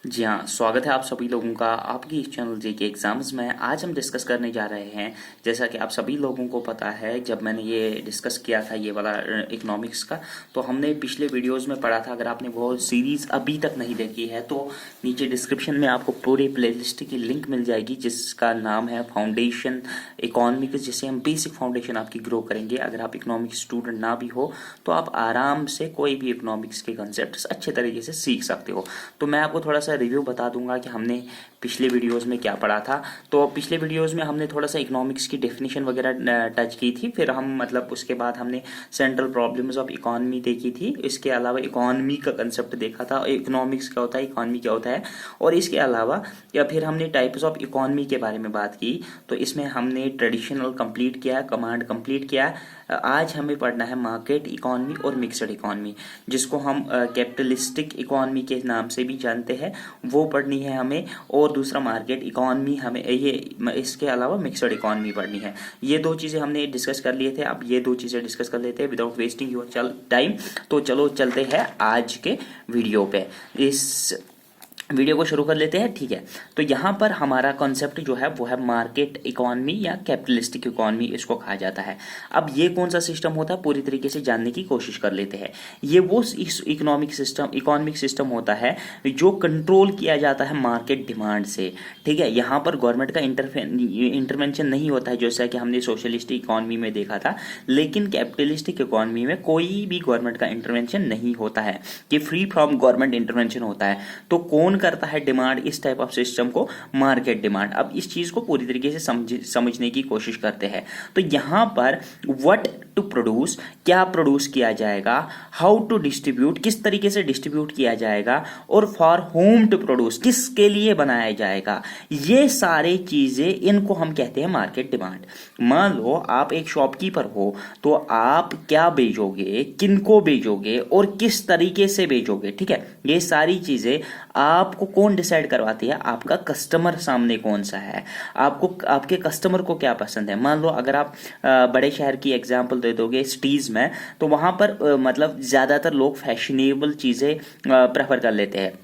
जी हाँ, स्वागत है आप सभी लोगों का आपकी इस चैनल जेके एग्जाम्स में। आज हम डिस्कस करने जा रहे हैं, जैसा कि आप सभी लोगों को पता है, जब मैंने ये डिस्कस किया था ये वाला इकोनॉमिक्स का, तो हमने पिछले वीडियोस में पढ़ा था। अगर आपने वो सीरीज़ अभी तक नहीं देखी है तो नीचे डिस्क्रिप्शन में आपको पूरे प्लेलिस्ट की लिंक मिल जाएगी, जिसका नाम है फाउंडेशन इकोनॉमिक्स, जिससे हम बेसिक फाउंडेशन आपकी ग्रो करेंगे। अगर आप इकोनॉमिक्स स्टूडेंट ना भी हो तो आप आराम से कोई भी इकोनॉमिक्स के कंसेप्ट अच्छे तरीके से सीख सकते हो। तो मैं आपको थोड़ा सा रिव्यू बता दूंगा कि हमने पिछले वीडियोस में क्या पढ़ा था। तो पिछले वीडियोस में हमने थोड़ा सा इकोनॉमिक्स की डेफिनेशन वगैरह टच की थी। फिर हम मतलब उसके बाद हमने सेंट्रल प्रॉब्लम्स ऑफ इकोनॉमी देखी थी। इसके अलावा इकोनॉमी का कंसेप्ट देखा था, इकोनॉमिक्स क्या होता है, इकोनॉमी क्या होता है। और इसके अलावा या फिर हमने टाइप्स ऑफ इकोनॉमी के बारे में बात की। तो इसमें हमने ट्रेडिशनल कंप्लीट किया, कमांड कंप्लीट किया। आज हमें पढ़ना है मार्केट इकोनॉमी और मिक्सड इकोनॉमी, जिसको हम कैपिटलिस्टिक इकोनॉमी के नाम से भी जानते हैं, वो पढ़नी है हमें। और दूसरा मार्केट इकोनॉमी हमें ये, इसके अलावा मिक्सड इकोनॉमी पढ़नी है। ये दो चीज़ें हमने डिस्कस कर लिए थे, अब ये दो चीज़ें डिस्कस कर लेते हैं विदाउट वेस्टिंग योर टाइम। तो चलो चलते हैं आज के वीडियो पे। इस वीडियो को शुरू कर लेते हैं, ठीक है। तो यहाँ पर हमारा कॉन्सेप्ट जो है वो है मार्केट इकोनॉमी या कैपिटलिस्टिक इकोनॉमी, इसको कहा जाता है। अब ये कौन सा सिस्टम होता है पूरी तरीके से जानने की कोशिश कर लेते हैं। ये वो इकोनॉमिक सिस्टम होता है जो कंट्रोल किया जाता है मार्केट डिमांड से, ठीक है। यहाँ पर गवर्नमेंट का इंटरवेंशन नहीं होता है, जैसा कि हमने सोशलिस्टिक इकोनॉमी में देखा था। लेकिन कैपिटलिस्टिक इकोनॉमी में कोई भी गवर्नमेंट का इंटरवेंशन नहीं होता है, कि फ्री फ्रॉम गवर्नमेंट इंटरवेंशन होता है। तो कौन करता है डिमांड इस टाइप ऑफ सिस्टम को? Market demand. अब इस चीज को पूरी तरीके से समझने की कोशिश करते हैं। तो यहां पर व्हाट टू प्रोड्यूस, क्या प्रोड्यूस किया जाएगा, हाउ टू डिस्ट्रीब्यूट, किस तरीके से डिस्ट्रीब्यूट किया जाएगा, और फॉर होम टू प्रोड्यूस, किसके लिए बनाया जाएगा, ये सारे चीजें, इनको हम कहते हैं मार्केट डिमांड। मान लो आप एक शॉपकीपर हो, तो आप क्या बेचोगे, किनको बेचोगे और किस तरीके से बेचोगे, ठीक है। ये सारी चीजें आपको कौन डिसाइड करवाती है? आपका कस्टमर सामने कौन सा है, आपको आपके कस्टमर को क्या पसंद है। मान लो अगर आप बड़े शहर की एग्जांपल दे दोगे सिटीज में, तो वहां पर मतलब ज्यादातर लोग फैशनेबल चीजें प्रेफर कर लेते हैं।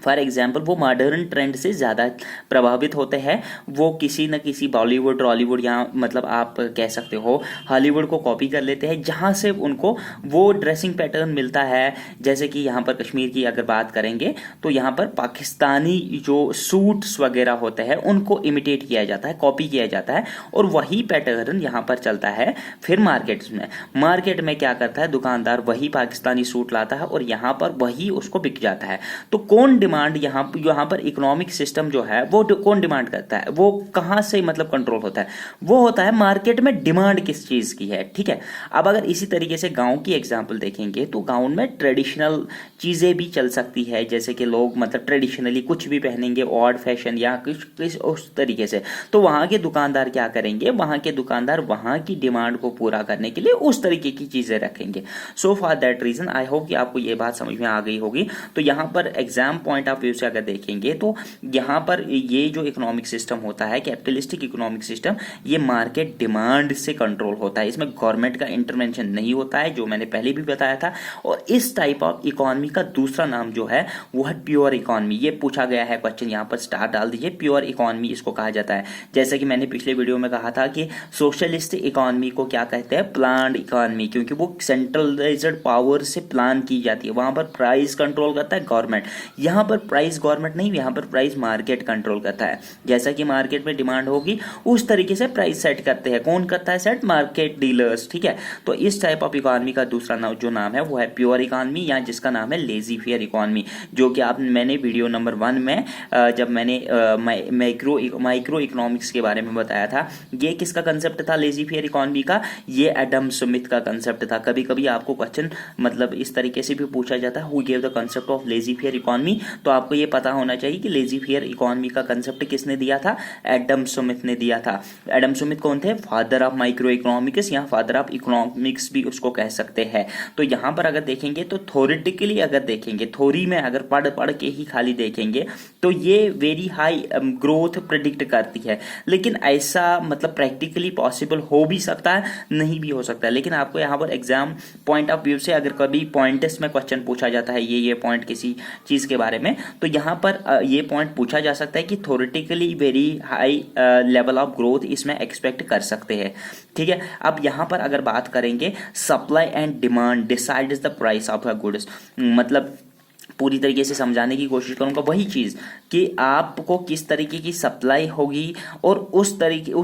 फॉर एग्जाम्पल वो मॉडर्न ट्रेंड से ज़्यादा प्रभावित होते हैं। वो किसी न किसी बॉलीवुड, टॉलीवुड या मतलब आप कह सकते हो हॉलीवुड को कॉपी कर लेते हैं, जहाँ से उनको वो ड्रेसिंग पैटर्न मिलता है। जैसे कि यहाँ पर कश्मीर की अगर बात करेंगे तो यहाँ पर पाकिस्तानी जो सूट्स वगैरह होते हैं उनको इमिटेट किया जाता है, कॉपी किया जाता है, और वही पैटर्न यहाँ पर चलता है। फिर मार्केट में क्या करता है, दुकानदार वही पाकिस्तानी सूट लाता है और यहाँ पर वही उसको बिक जाता है। तो कौन डिमांड यहाँ पर इकोनॉमिक सिस्टम जो है वो कौन डिमांड करता है, वो कहां से मतलब कंट्रोल होता है? वो होता है मार्केट में डिमांड किस चीज की है, ठीक है। अब अगर इसी तरीके से गांव की एग्जांपल देखेंगे तो गांव में ट्रेडिशनल चीजें भी चल सकती है, जैसे कि लोग मतलब ट्रेडिशनली कुछ भी पहनेंगे, ऑड फैशन या कुछ उस तरीके से। तो वहां के दुकानदार क्या करेंगे, वहां के दुकानदार वहां की डिमांड को पूरा करने के लिए उस तरीके की चीजें रखेंगे। So for that reason I hope कि आपको ये बात समझ में आ गई होगी। तो यहाँ पर एग्जाम पॉइंट ऑफ व्यू से अगर देखेंगे तो यहाँ पर ये जो इकोनॉमिक सिस्टम होता है, कैपिटलिस्टिक इकोनॉमिक सिस्टम, ये मार्केट डिमांड से कंट्रोल होता है। इसमें गवर्नमेंट का इंटरवेंशन नहीं होता है, जो मैंने पहले भी बताया था। और इस टाइप ऑफ इकोनॉमी का दूसरा नाम जो है वो है प्योर इकोनॉमी। ये पूछा गया है क्वेश्चन, यहाँ पर स्टार डाल दीजिए। प्योर इकोनॉमी इसको कहा जाता है। जैसे कि मैंने पिछले वीडियो में कहा था कि सोशलिस्ट इकोनॉमी को क्या कहते हैं, प्लान्ड इकोनॉमी, क्योंकि वो सेंट्रलाइज्ड पावर से प्लान की जाती है। वहां पर प्राइस कंट्रोल करता है गवर्नमेंट, यहाँ पर प्राइस गवर्नमेंट नहीं, यहाँ पर प्राइस मार्केट कंट्रोल करता है। जैसा कि मार्केट में डिमांड होगी उस तरीके से प्राइस सेट करते हैं। कौन करता है सेट? मार्केट डीलर्स, ठीक है। तो इस टाइप ऑफ इकोनॉमी का दूसरा नाम जो नाम है वो है प्योर इकोनॉमी, या जिसका नाम है लेजी फेयर इकोनॉमी, जो कि मैंने वीडियो नंबर 1 में जब मैंने माइक्रो इकोनॉमिक्स के बारे में बताया था, ये किसका कंसेप्ट था लेजी फेयर इकोनॉमी का? ये एडम स्मिथ का कंसेप्ट था। कभी कभी आपको क्वेश्चन मतलब इस तरीके से भी पूछा जाता है, who give the concept of lazy fair economy. तो आपको ये पता होना चाहिए कि लेजी फेयर इकोनॉमी का कंसेप्ट किसने दिया था? एडम स्मिथ ने दिया था। एडम स्मिथ कौन थे? फादर ऑफ माइक्रो इकोनॉमिक्स या फादर ऑफ इकोनॉमिक्स भी उसको कह सकते हैं। तो यहाँ पर अगर देखेंगे तो थ्योरेटिकली अगर देखेंगे, थ्योरी में अगर पढ़ के ही खाली देखेंगे तो ये वेरी हाई ग्रोथ प्रिडिक्ट करती है। लेकिन ऐसा मतलब प्रैक्टिकली पॉसिबल हो भी सकता है, नहीं भी हो सकता है। लेकिन आपको यहाँ पर एग्जाम पॉइंट ऑफ व्यू से अगर कभी पॉइंट्स में क्वेश्चन पूछा जाता है, ये पॉइंट किसी चीज के बारे में, तो यहाँ पर ये पॉइंट पूछा जा सकता है कि theoretically very high level of growth इसमें एक्सपेक्ट कर सकते हैं। ठीक है, अब यहाँ पर अगर बात करेंगे supply and demand decides the price of a goods, मतलब पूरी तरीके से समझाने की कोशिश करूंगा वही चीज़ कि आपको किस तरीके की सप्लाई होगी और उस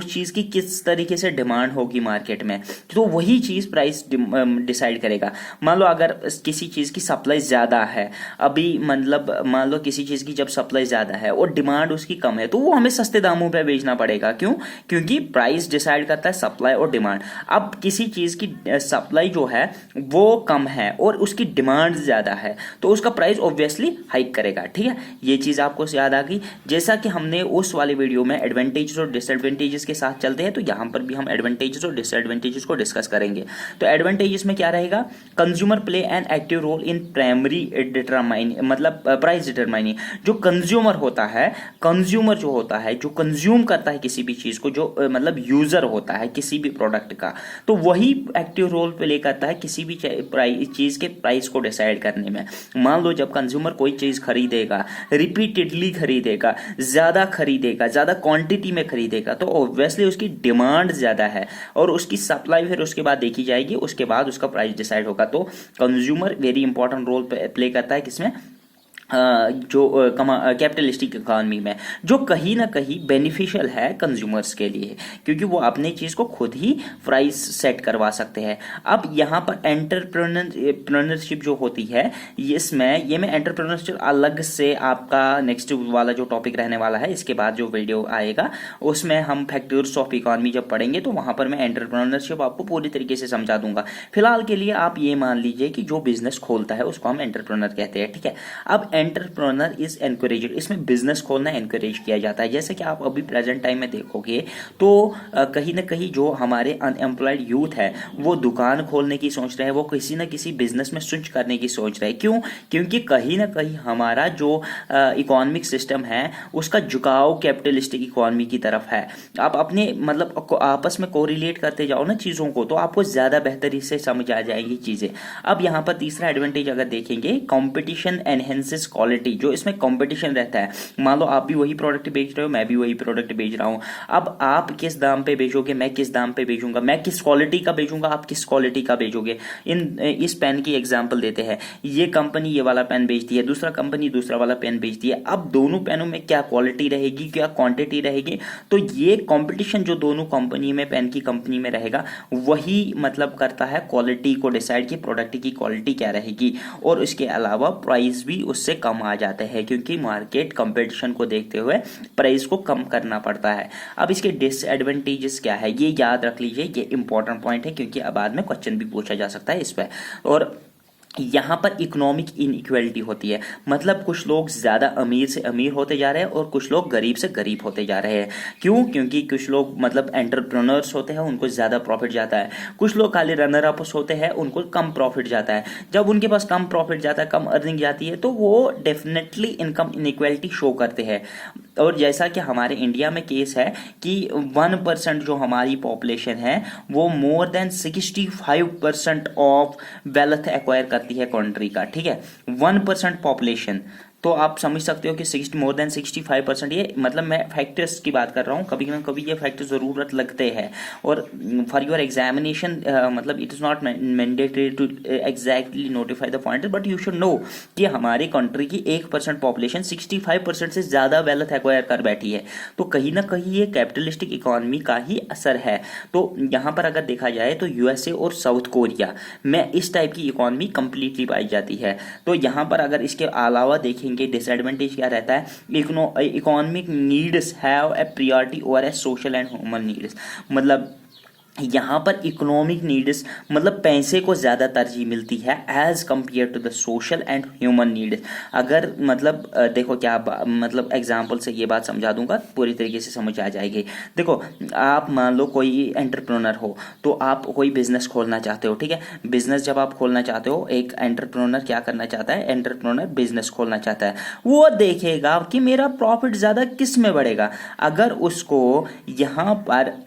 चीज़ की किस तरीके से डिमांड होगी मार्केट में, तो वही चीज़ प्राइस डिसाइड करेगा। मान लो अगर किसी चीज़ की सप्लाई ज़्यादा है, अभी मतलब मान लो किसी चीज़ की जब सप्लाई ज़्यादा है और डिमांड उसकी कम है, तो वो हमें सस्ते दामों पर बेचना पड़ेगा। क्यों? क्योंकि प्राइस डिसाइड करता है सप्लाई और डिमांड। अब किसी चीज़ की सप्लाई जो है वो कम है और उसकी डिमांड ज़्यादा है, तो उसका प्राइस ऑब्वियसली हाइक करेगा। ठीक है, ये चीज़ आपको याद आ गई। जैसा कि हमने उस वाले वीडियो में एडवांटेजेस और डिसएडवांटेजेस के साथ चलते हैं, तो यहाँ पर भी हम एडवांटेजेस और डिसएडवांटेजेस को डिस्कस करेंगे। तो एडवांटेजेस में क्या रहेगा? Consumer play an active role in primary determine, मतलब प्राइस डिटरमाइनिंग। जो कंज्यूमर होता है, कंज्यूमर जो होता है, जो कंज्यूम करता है किसी भी चीज़ को, जो मतलब यूजर होता है किसी भी प्रोडक्ट का, तो वही एक्टिव रोल प्ले करता है किसी भी चीज़ के प्राइस को डिसाइड करने में। मान लो जब कंज्यूमर कोई चीज़ खरीदेगा, रिपीटेडली खरीदेगा, ज़्यादा खरीदेगा, ज़्यादा क्वांटिटी में खरीदेगा, तो ऑब्वियसली उसकी डिमांड ज़्यादा है और उसकी सप्लाई फिर उसके बाद देखी जाएगी, उसके बाद उसका प्राइस डिसाइड होगा। तो consumer very important role play करता है किसमें? जो कैपिटलिस्टिक इकॉनमी में, जो कहीं ना कहीं बेनिफिशियल है कंज्यूमर्स के लिए, क्योंकि वो अपने चीज़ को खुद ही प्राइस सेट करवा सकते हैं। अब यहाँ पर एंटरप्रेन्योरशिप जो होती है, इसमें ये मैं एंटरप्रेन्योरशिप अलग से आपका नेक्स्ट वाला जो टॉपिक रहने वाला है, इसके बाद जो वीडियो आएगा उसमें हम फैक्टर्स ऑफ इकॉनमी जब पढ़ेंगे तो वहाँ पर मैं एंटरप्रेन्योरशिप आपको पूरी तरीके से समझा दूंगा। फिलहाल के लिए आप ये मान लीजिए कि जो बिजनेस खोलता है उसको हम एंटरप्रेन्योर कहते हैं। ठीक है, अब एंटरप्रेन्योर इज एनकरेजेड, इसमें बिजनेस खोलना एनकरेज किया जाता है। जैसे कि आप अभी प्रेजेंट टाइम में देखोगे तो कहीं ना कहीं जो हमारे अनएम्प्लॉयड यूथ है वो दुकान खोलने की सोच रहे हैं, वो किसी ना किसी बिजनेस में स्विच करने की सोच रहे हैं। क्यों? क्योंकि कहीं ना कहीं हमारा जो इकोनॉमिक सिस्टम है उसका झुकाव कैपिटलिस्टिक इकोनॉमी की तरफ है। आप अपने मतलब आपस में कोरिलेट करते जाओ ना चीज़ों को, तो आपको ज़्यादा बेहतरी से समझ आ जाएंगी चीज़ें। अब यहाँ पर तीसरा एडवांटेज अगर देखेंगे, कॉम्पिटिशन एनहेंसेस क्वालिटी, जो इसमें कंपटीशन रहता है। मान लो आप भी वही प्रोडक्ट बेच रहे हो, मैं भी वही प्रोडक्ट बेच रहा हूं, अब आप किस दाम पे बेचोगे, मैं किस दाम पे बेचूंगा, मैं किस क्वालिटी का बेचूंगा, आप किस क्वालिटी का बेचोगे। इस पेन की एग्जांपल देते हैं, ये कंपनी ये वाला पेन बेचती है, दूसरा कंपनी दूसरा वाला पेन बेचती है। अब दोनों पेनों में क्या क्वालिटी रहेगी, क्या क्वांटिटी रहेगी, तो ये कंपटीशन जो दोनों कंपनी में, पेन की कंपनी में रहेगा, वही मतलब करता है क्वालिटी को डिसाइड कि प्रोडक्ट की क्वालिटी क्या रहेगी। और इसके अलावा प्राइस भी उससे कम आ जाते हैं, क्योंकि मार्केट कंपटीशन को देखते हुए प्राइस को कम करना पड़ता है। अब इसके डिसएडवांटेजेस क्या है ये याद रख लीजिए, ये इंपॉर्टेंट पॉइंट है, क्योंकि अब बाद में क्वेश्चन भी पूछा जा सकता है इस पर। और यहाँ पर इकोनॉमिक इनइक्वालिटी होती है, मतलब कुछ लोग ज़्यादा अमीर से अमीर होते जा रहे हैं और कुछ लोग गरीब से गरीब होते जा रहे हैं। क्यों? क्योंकि कुछ लोग मतलब एंटरप्रेन्योर्स होते हैं, उनको ज़्यादा प्रॉफिट जाता है, कुछ लोग खाली रनर अप्स होते हैं, उनको कम प्रॉफिट जाता है। जब उनके पास कम प्रॉफिट जाता है, कम अर्निंग जाती है, तो वो डेफिनेटली इनकम इनइक्वालिटी शो करते हैं। और जैसा कि हमारे इंडिया में केस है कि 1% जो हमारी पॉपुलेशन है वो more than 65% of wealth acquire करती है कंट्री का। ठीक है, 1% पॉपुलेशन, तो आप समझ सकते हो कि मोर देन 65%, ये मतलब मैं फैक्टर्स की बात कर रहा हूँ, कभी ना कभी ये फैक्टर ज़रूरत लगते हैं। और फॉर योर एग्जामिनेशन मतलब it is not mandatory to exactly notify the point, but you should know कि हमारी कंट्री की 1% पॉपुलेशन 65% से ज़्यादा वेल्थ एक्वायर कर बैठी है। तो कहीं ना कहीं ये कैपिटलिस्टिक इकोनॉमी का ही असर है। तो यहाँ पर अगर देखा जाए तो यूएसए और साउथ कोरिया में इस टाइप की इकोनॉमी कंप्लीटली पाई जाती है। तो यहाँ पर अगर इसके अलावा देखें डिसएडवांटेज क्या रहता है, economic needs have a priority over A social and human needs, मतलब यहाँ पर इकोनॉमिक नीड्स मतलब पैसे को ज़्यादा तरजीह मिलती है as compare to the social and human needs. अगर मतलब देखो क्या मतलब एग्जांपल से ये बात समझा दूंगा, पूरी तरीके से समझ आ जाएगी। देखो आप मान लो कोई एंटरप्रेन्योर हो, तो आप कोई बिजनेस खोलना चाहते हो। ठीक है, बिजनेस जब आप खोलना चाहते हो, एक एंटरप्रेन्योर क्या करना चाहता है, एंटरप्रेन्योर बिजनेस खोलना चाहता है, वो देखेगा कि मेरा प्रॉफिट ज़्यादा किस में बढ़ेगा। अगर उसको यहाँ पर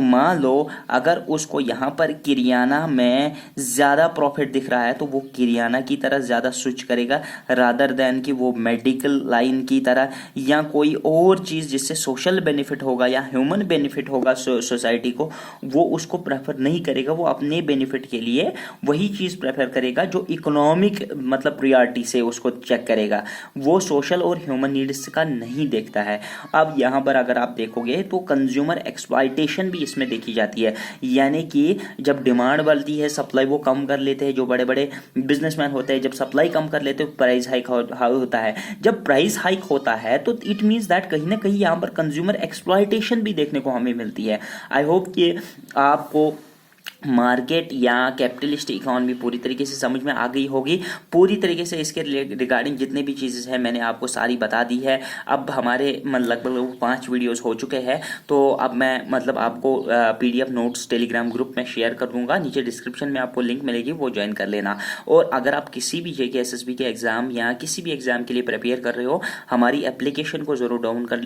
मान लो अगर उसको यहाँ पर किरियाना में ज़्यादा प्रॉफिट दिख रहा है तो वो किरियाना की तरह ज़्यादा स्विच करेगा रादर देन कि वो मेडिकल लाइन की तरह या कोई और चीज़ जिससे सोशल बेनिफिट होगा या ह्यूमन बेनिफिट होगा सोसाइटी को, वो उसको प्रेफर नहीं करेगा। वो अपने बेनिफिट के लिए वही चीज़ प्रेफर करेगा जो इकोनॉमिक मतलब प्रियॉरिटी से उसको चेक करेगा, वो सोशल और ह्यूमन नीड्स का नहीं देखता है। अब यहाँ पर अगर आप देखोगे तो कंज्यूमर एक्सप्लॉयटेशन भी इसमें देखी जाती है, यानी कि जब डिमांड बढ़ती है सप्लाई वो कम कर लेते हैं। जो बड़े बड़े बिजनेसमैन होते हैं जब सप्लाई कम कर लेते हैं प्राइस हाइक होता है। जब प्राइस हाइक होता है तो इट मीन्स दैट कहीं ना कहीं यहाँ पर कंज्यूमर एक्सप्लॉयटेशन भी देखने को हमें मिलती है। आई होप कि आपको मार्केट या कैपिटलिस्ट इकोनॉमी पूरी तरीके से समझ में आ गई होगी। पूरी तरीके से इसके रिगार्डिंग जितने भी चीज़ें हैं मैंने आपको सारी बता दी है। अब हमारे लगभग 5 वीडियोस हो चुके हैं, तो अब मैं मतलब आपको PDF नोट्स टेलीग्राम ग्रुप में शेयर कर दूंगा, नीचे डिस्क्रिप्शन में आपको लिंक मिलेगी, वो ज्वाइन कर लेना। और अगर आप किसी भी JK SSB के एग्ज़ाम या किसी भी एग्ज़ाम के लिए प्रिपेयर कर रहे हो, हमारी एप्लीकेशन को ज़रूर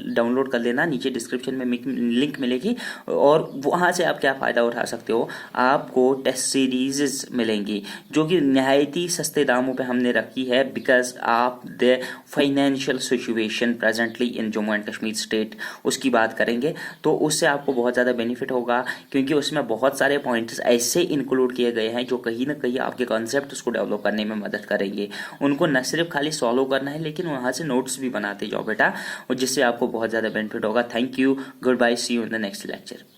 डाउनलोड कर लेना, नीचे डिस्क्रिप्शन में लिंक मिलेगी और वहाँ से आप क्या फ़ायदा उठा सकते हो। आपको टेस्ट सीरीज मिलेंगी जो कि नहायती सस्ते दामों पे हमने रखी है, बिकॉज आप the financial situation presently in Jammu and Kashmir state उसकी बात करेंगे तो उससे आपको बहुत ज़्यादा बेनिफिट होगा, क्योंकि उसमें बहुत सारे पॉइंट्स ऐसे इंक्लूड किए गए हैं जो कहीं ना कहीं आपके कॉन्सेप्ट उसको डेवलप करने में मदद करेंगे। उनको न सिर्फ खाली सॉल्व करना है लेकिन वहाँ से नोट्स भी बनाते जाओ बेटा, और जिससे आपको बहुत ज़्यादा बेनिफिट होगा। Thank you, goodbye, see you in the next lecture.